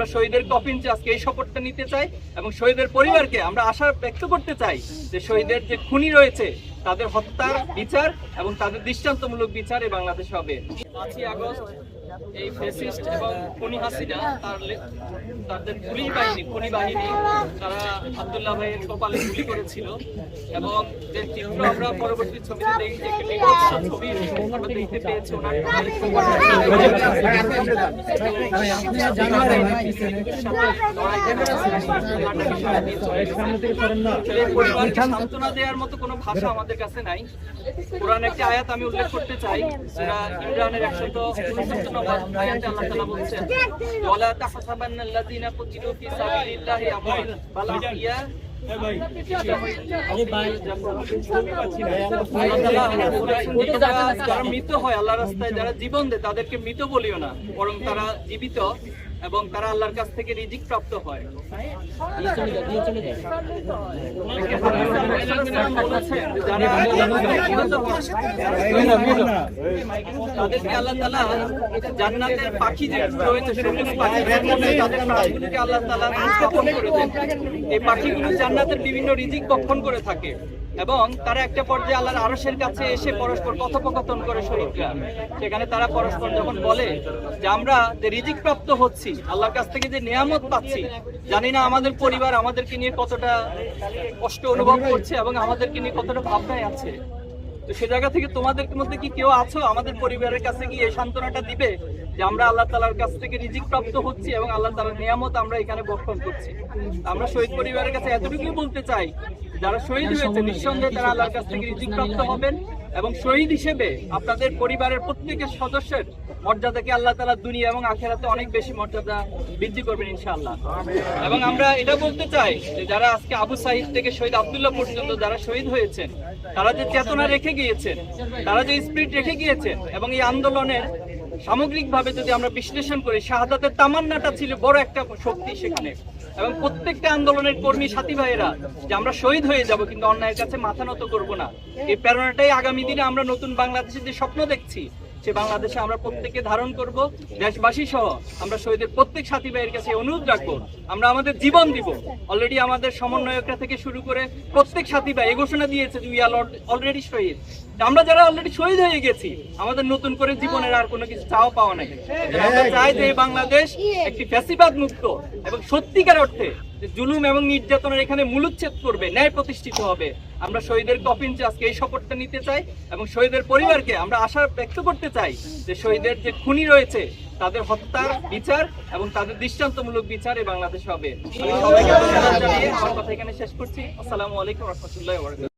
আমরা শহীদের কফিনচে আজকে এই শপথটা নিতে চাই এবং শহীদের পরিবারকে আমরা আশা ব্যক্ত করতে চাই যে শহীদের যে খুনি রয়েছে তাদের হত্যার বিচার এবং তাদের দৃষ্টান্তমূলক বিচার এই বাংলাদেশে হবে। 5ই আগস্ট এই ফ্যাসিস্ট এবং খুনি হাসিনা তাদের পুলিশ বাহিনী তারা আব্দুল্লাহ ভাইয়ের কপালে গুলি করেছিল এবং যে চিত্র আমরা পরবর্তী ছবিতে দেখি যে একটি বিভৎস ছবি আমরা দেখতে পেয়েছি ওনার সান্ত্বনা দেওয়ার মতো কোনো ভাষা আমাদের কাছে নাই। কোরআন একটি আয়াত আমি উল্লেখ করতে চাই, সূরা ইমরানের 169 আয়াতে আল্লাহ তাআলা বলছেন ওয়ালা তাহসাবান্নাল্লাযীনা কুতিলু ফি সাবিলিল্লাহি আমওয়াত বাল আহইয়া যারা মৃত হয় আল্লাহর রাস্তায়, যারা জীবন দেয় তাদেরকে মৃত বলিও না, বরং তারা জীবিত এবং তারা আল্লাহর কাছ থেকে রিজিক প্রাপ্ত হয়। তাদেরকে আল্লাহ তাআলা জান্নাতের পাখি যে রয়েছে সবুজ পাখি তাদের প্রাণগুলোকে আল্লাহ তাআলা নিষ্কাশন করে দেন। এই পাখিগুলো জান্নাতের বিভিন্ন রিজিক ভক্ষণ করে থাকে এবং তারা একটা পর্যায়ে আল্লাহর আরশের কাছে এসে পরস্পর কথোপকথন করে শহীদরা। সেখানে তারা পরস্পর যখন বলে যে আমরা যে রিজিক প্রাপ্ত হচ্ছি, আল্লাহর কাছ থেকে যে নিয়ামত পাচ্ছি, জানি না আমাদের পরিবার আমাদেরকে নিয়ে কতটা কষ্ট অনুভব করছে এবং আমাদেরকে নিয়ে কতটা ভাবনায় আছে। তো সে জায়গা থেকে তোমাদের মধ্যে কি কেউ আছো আমাদের পরিবারের কাছে কি এই সান্ত্বনাটা দিবে যে আমরা আল্লাহ তাআলার কাছ থেকে রিজিক প্রাপ্ত হচ্ছি এবং আল্লাহ তাআলার নিয়ামত আমরা এখানে ভক্ষণ করছি। আমরা শহীদ পরিবারের কাছে এতটুকুই বলতে চাই, যারা শহীদ হয়েছে নিঃসন্দেহে তারা আল্লাহর কাছ থেকে রিজিক প্রাপ্ত হবেন এবং শহীদ হিসেবে আপনাদের পরিবারের প্রত্যেকের সদস্যের মর্যাদাকে আল্লাহ তাআলা দুনিয়া এবং আখিরাতে অনেক বেশি মর্যাদা বৃদ্ধি করবেন ইনশাআল্লাহ। এবং আমরা এটা বলতে চাই যে যারা আজকে আবু সাঈদ থেকে শহীদ আব্দুল্লাহ পর্যন্ত যারা শহীদ হয়েছেন, তারা যে চেতনা রেখে গিয়েছেন, তারা যে স্পিরিট রেখে গিয়েছেন এবং এই আন্দোলনের সামগ্রিকভাবে যদি আমরা বিশ্লেষণ করি, শাহাদাতের তামান্নাটা ছিল বড় একটা শক্তি সেখানে। এবং প্রত্যেকটা আন্দোলনের কর্মী সাথী ভাইয়েরা যে আমরা শহীদ হয়ে যাব কিন্তু অন্যায়ের কাছে মাথা নত করব না, এই প্রেরণাটাই আগামী দিনে আমরা নতুন বাংলাদেশের যে স্বপ্ন দেখছি সে বাংলাদেশে আমরা প্রত্যেককে ধারণ করব। দেশবাসী সহ আমরা শহীদের প্রত্যেক সাথী ভাইয়ের কাছে অনুরোধ রাখবো, আমরা আমাদের জীবন দিব। অলরেডি আমাদের সমন্বয়করা থেকে শুরু করে প্রত্যেক সাথী ভাই এই ঘোষণা দিয়েছে যে উই আর অলরেডি শহীদ। আমরা যারা অলরেডি শহীদ হয়ে গেছি আমাদের নতুন করে জীবনের আর কোনো কিছু চাওয়া পাওয়া নাই। আমরা চাই যে বাংলাদেশ একটি ফ্যাসিবাদ মুক্ত এবং সত্যিকার অর্থে জুলুম এবং নির্যাতনের এখানে মূলোচ্ছেদ করবে, ন্যায় প্রতিষ্ঠিত হবে। আমরা শহীদের কফিনচে আজকে এই শপথটা নিতে চাই এবং শহীদের পরিবারকে আমরা আশা ব্যক্ত করতে চাই যে শহীদের যে খুনি রয়েছে তাদের হত্যার বিচার এবং তাদের দৃষ্টান্তমূলক বিচার এই বাংলাদেশে হবে। আমি সবাইকে ধন্যবাদ জানিয়ে আমার কথা এখানে শেষ করছি। আসসালামু আলাইকুম ওয়া রাহমাতুল্লাহি ওয়া বারাকাতুহু।